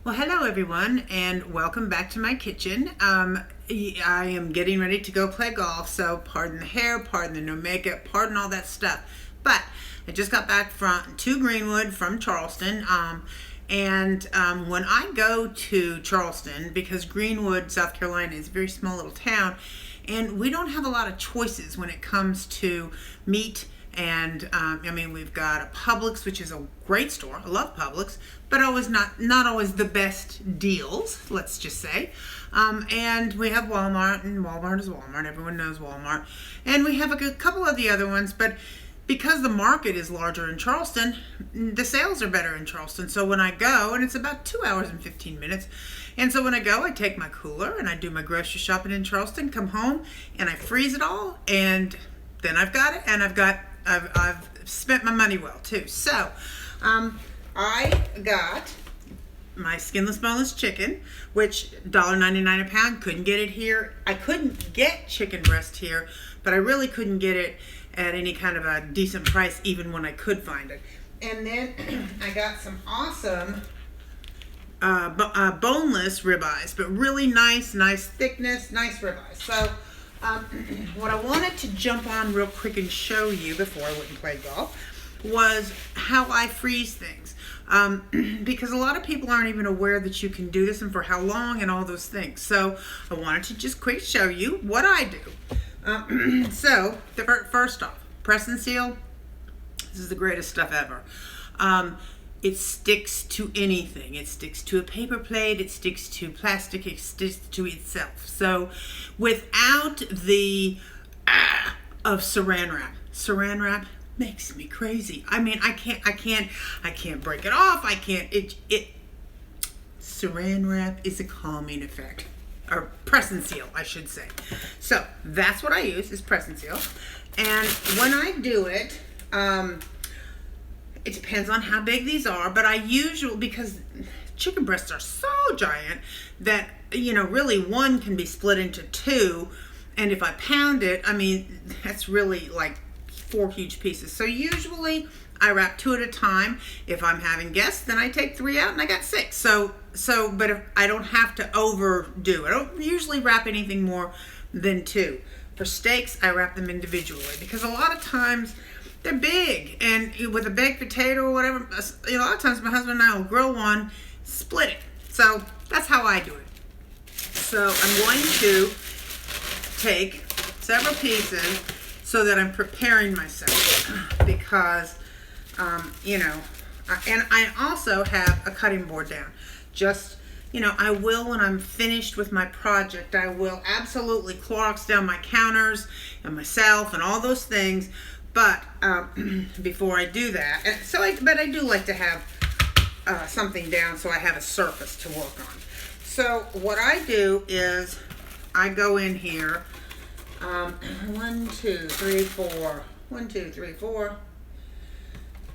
Well, hello everyone, and welcome back to my kitchen. I am getting ready to go play golf, so pardon the hair, pardon the no makeup, pardon all that stuff. But I just got back to Greenwood from Charleston, and when I go to Charleston, because Greenwood, South Carolina, is a very small little town, and we don't have a lot of choices when it comes to meat. And we've got a Publix, which is a great store. I love Publix, but always not always the best deals, let's just say. And we have Walmart, and Walmart is Walmart. Everyone knows Walmart. And we have a couple of the other ones, but because the market is larger in Charleston, the sales are better in Charleston. So when I go, and it's about 2 hours and 15 minutes, and so when I go, I take my cooler and I do my grocery shopping in Charleston, come home, and I freeze it all, and then I've got it, and I've spent my money well too. So I got my skinless boneless chicken, which $1.99 a pound. Couldn't get it here. I couldn't get chicken breast here, but I really couldn't get it at any kind of a decent price, even when I could find it. And then I got some awesome boneless ribeyes, but really nice thickness, nice ribeyes. So what I wanted to jump on real quick and show you before I went and played golf was how I freeze things. Because a lot of people aren't even aware that you can do this and for how long and all those things. So I wanted to just quick show you what I do. So first off, press and seal. This is the greatest stuff ever. It sticks to anything. It sticks to a paper plate. It sticks to plastic. It sticks to itself. So without the of saran wrap makes me crazy. I mean, I can't break it off. Saran wrap is a calming effect. Or press and seal, I should say. So that's what I use, is press and seal. And when I do it, it depends on how big these are, but I usually, because chicken breasts are so giant that, really one can be split into two. And if I pound it, that's really like 4 huge pieces. So usually I wrap 2 at a time. If I'm having guests, then I take 3 out and I got 6. But if I don't have to overdo it. I don't usually wrap anything more than 2. For steaks, I wrap them individually because a lot of times they're big, and with a baked potato or whatever, a lot of times my husband and I will grill one, split it. So that's how I do it. So I'm going to take several pieces so that I'm preparing myself because, and I also have a cutting board down. I will, when I'm finished with my project, I will absolutely Clorox down my counters and myself and all those things. But before I do that, but I do like to have something down so I have a surface to work on. So what I do is I go in here, 1, 2, 3, 4, 1, 2, 3, 4.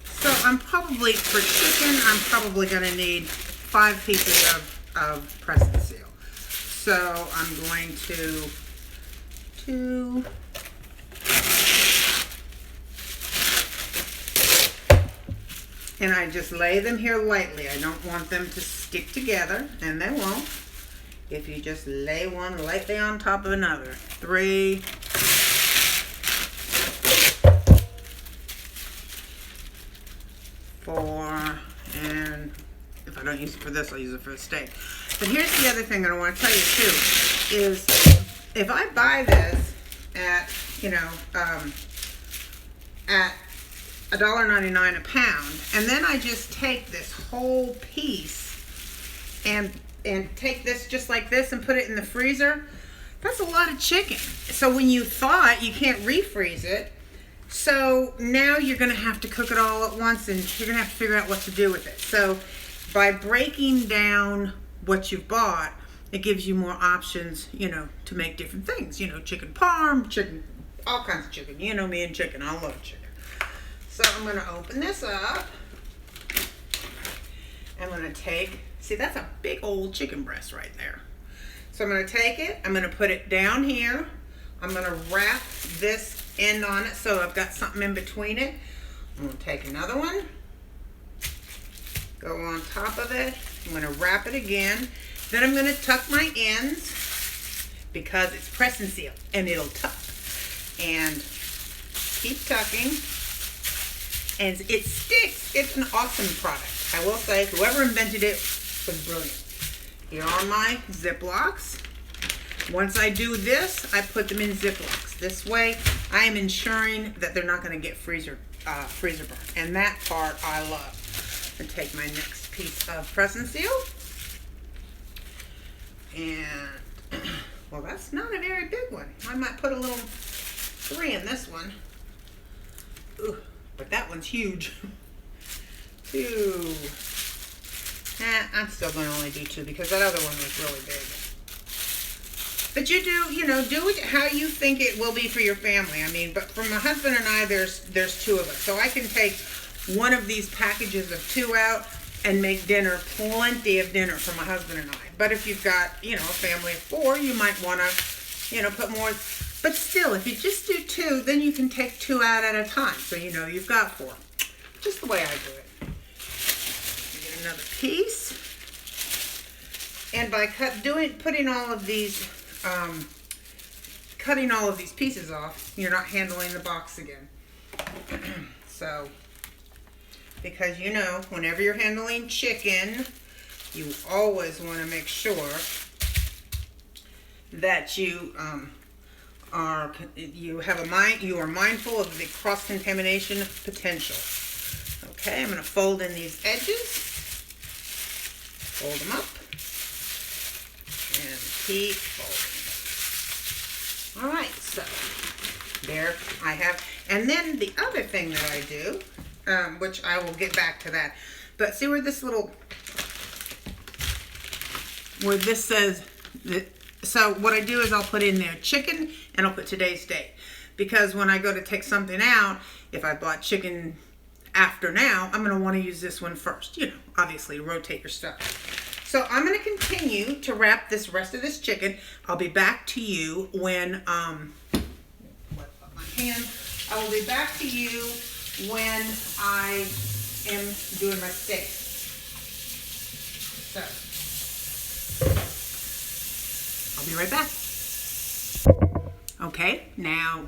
So for chicken, I'm probably going to need 5 pieces of press and seal. So I'm going to 2. And I just lay them here lightly. I don't want them to stick together, and they won't. If you just lay one lightly on top of another. 3. 4. And if I don't use it for this, I'll use it for the steak. But here's the other thing that I want to tell you too, is if I buy this at $1.99 a pound, and then I just take this whole piece and take this just like this and put it in the freezer, that's a lot of chicken. So when you thaw it, you can't refreeze it. So now you're going to have to cook it all at once, and you're going to have to figure out what to do with it. So by breaking down what you've bought, it gives you more options, to make different things. Chicken parm, chicken, all kinds of chicken. You know me and chicken. I love chicken. So I'm going to open this up. I'm going to see, that's a big old chicken breast right there. So I'm going to take it. I'm going to put it down here. I'm going to wrap this end on it so I've got something in between it. I'm going to take another one, go on top of it, I'm going to wrap it again. Then I'm going to tuck my ends because it's press and seal and it'll tuck. And keep tucking. And it sticks. It's an awesome product. I will say, whoever invented it was brilliant. Here are my Ziplocs. Once I do this, I put them in Ziplocs. This way, I am ensuring that they're not going to get freezer burn. And that part I love. And take my next piece of press and seal. And, well, that's not a very big one. I might put a little 3 in this one. Ooh, but that one's huge. 2. I'm still going to only do 2 because that other one was really big. But you do it how you think it will be for your family. I mean, but for my husband and I, there's 2 of us. So I can take one of these packages of 2 out and make dinner, plenty of dinner for my husband and I. But if you've got, a family of 4, you might want to, put more. But still, if you just do 2, then you can take 2 out at a time. So you've got 4. Just the way I do it. Get another piece. And by putting all of these, cutting all of these pieces off, you're not handling the box again. So, because whenever you're handling chicken, you always want to make sure that you you are mindful of the cross-contamination potential. Okay, I'm going to fold in these edges, fold them up, and keep folding. All right, so there I have. And then the other thing that I do, which I will get back to that, but see where this says that. So what I do is I'll put in there chicken and I'll put today's date. Because when I go to take something out, if I bought chicken after now, I'm going to want to use this one first. Obviously rotate your stuff. So I'm going to continue to wrap this rest of this chicken. I'll be back to you when, I will be back to you when I am doing my steak. So, I'll be right back. Okay, now,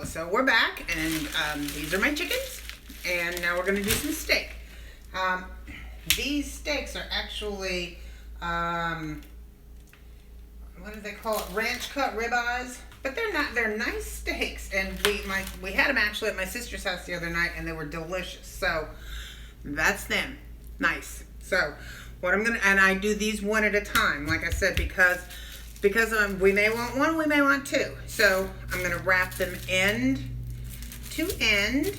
so we're back, and these are my chickens, and now we're going to do some steak. These steaks are actually, what do they call it? Ranch cut ribeyes, but they're nice steaks, and we had them actually at my sister's house the other night, and they were delicious. So that's them. Nice. So what and I do these one at a time, like I said, because we may want 1, we may want 2. So I'm going to wrap them end to end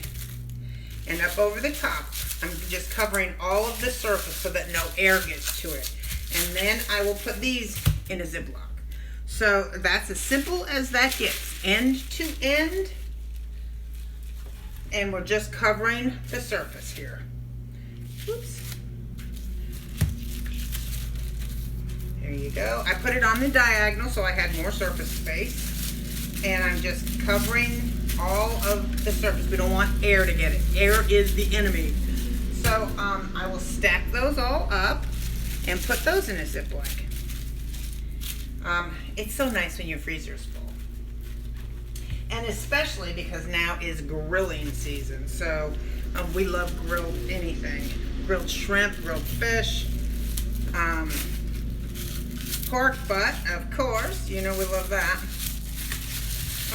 and up over the top. I'm just covering all of the surface so that no air gets to it. And then I will put these in a Ziploc. So that's as simple as that gets. End to end. And we're just covering the surface here. Oops. There you go. I put it on the diagonal so I had more surface space. And I'm just covering all of the surface. We don't want air to get it. Air is the enemy. So I will stack those all up and put those in a Ziploc. It's so nice when your freezer is full. And especially because now is grilling season. So we love grilled anything. Grilled shrimp, grilled fish, pork butt, of course. We love that.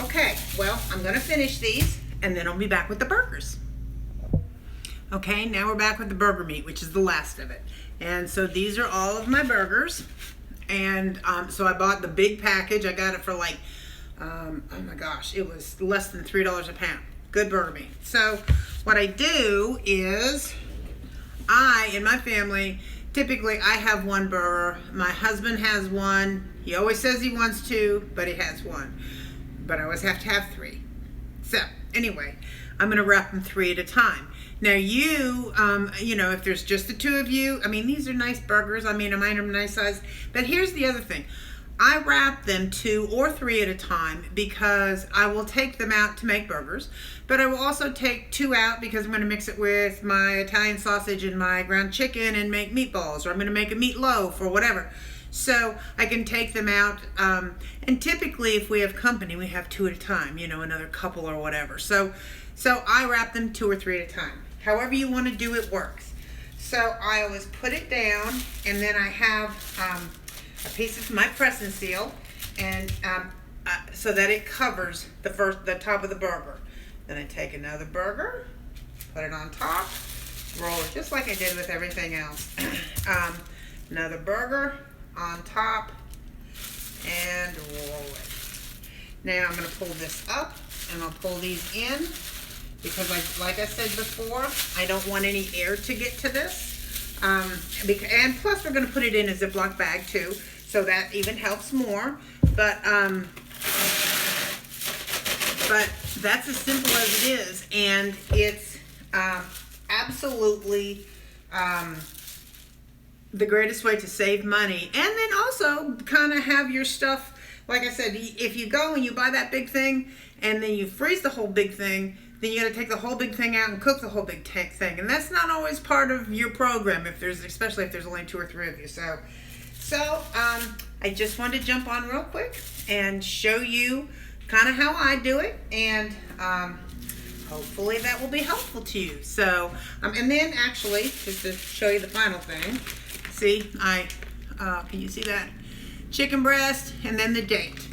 Okay, well, I'm going to finish these and then I'll be back with the burgers. Okay, now we're back with the burger meat, which is the last of it. And so these are all of my burgers. And so I bought the big package. I got it for like, oh my gosh, it was less than $3 a pound. Good burger meat. So what I do is in my family, typically I have 1 burger. My husband has 1. He always says he wants 2, but he has 1. But I always have to have 3. So anyway, I'm going to wrap them 3 at a time. Now if there's just the 2 of you, I mean, these are nice burgers. I mean, mine are nice size. But here's the other thing. I wrap them 2 or 3 at a time because I will take them out to make burgers, but I will also take 2 out because I'm going to mix it with my Italian sausage and my ground chicken and make meatballs, or I'm going to make a meatloaf or whatever. So I can take them out, and typically if we have company, we have 2 at a time, another couple or whatever. So I wrap them 2 or 3 at a time. However you want to do it works. So I always put it down, and then I have a piece of my press and seal, and so that it covers the top of the burger. Then I take another burger, put it on top, roll it just like I did with everything else. Another burger on top, and roll it. Now I'm going to pull this up, and I'll pull these in because, like I said before, I don't want any air to get to this. And plus we're going to put it in a Ziploc bag too, so that even helps more. But that's as simple as it is, and it's absolutely the greatest way to save money, and then also kind of have your stuff. Like I said, if you go and you buy that big thing and then you freeze the whole big thing, then you got to take the whole big thing out and cook the whole big thing, and that's not always part of your program especially if there's only 2 or 3 of you. So I just wanted to jump on real quick and show you kind of how I do it, and hopefully that will be helpful to you. So and then actually, just to show you the final thing, see, can you see that? Chicken breast, and then the date,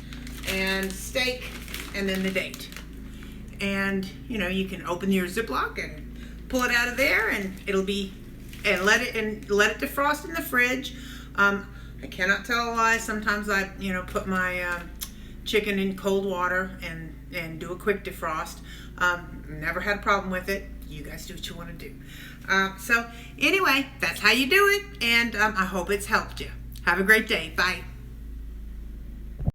and steak, and then the date. And you can open your Ziploc and pull it out of there, and let it defrost in the fridge. I cannot tell a lie. Sometimes I put my chicken in cold water and do a quick defrost. Never had a problem with it. You guys do what you want to do. So anyway, that's how you do it, and I hope it's helped you. Have a great day. Bye.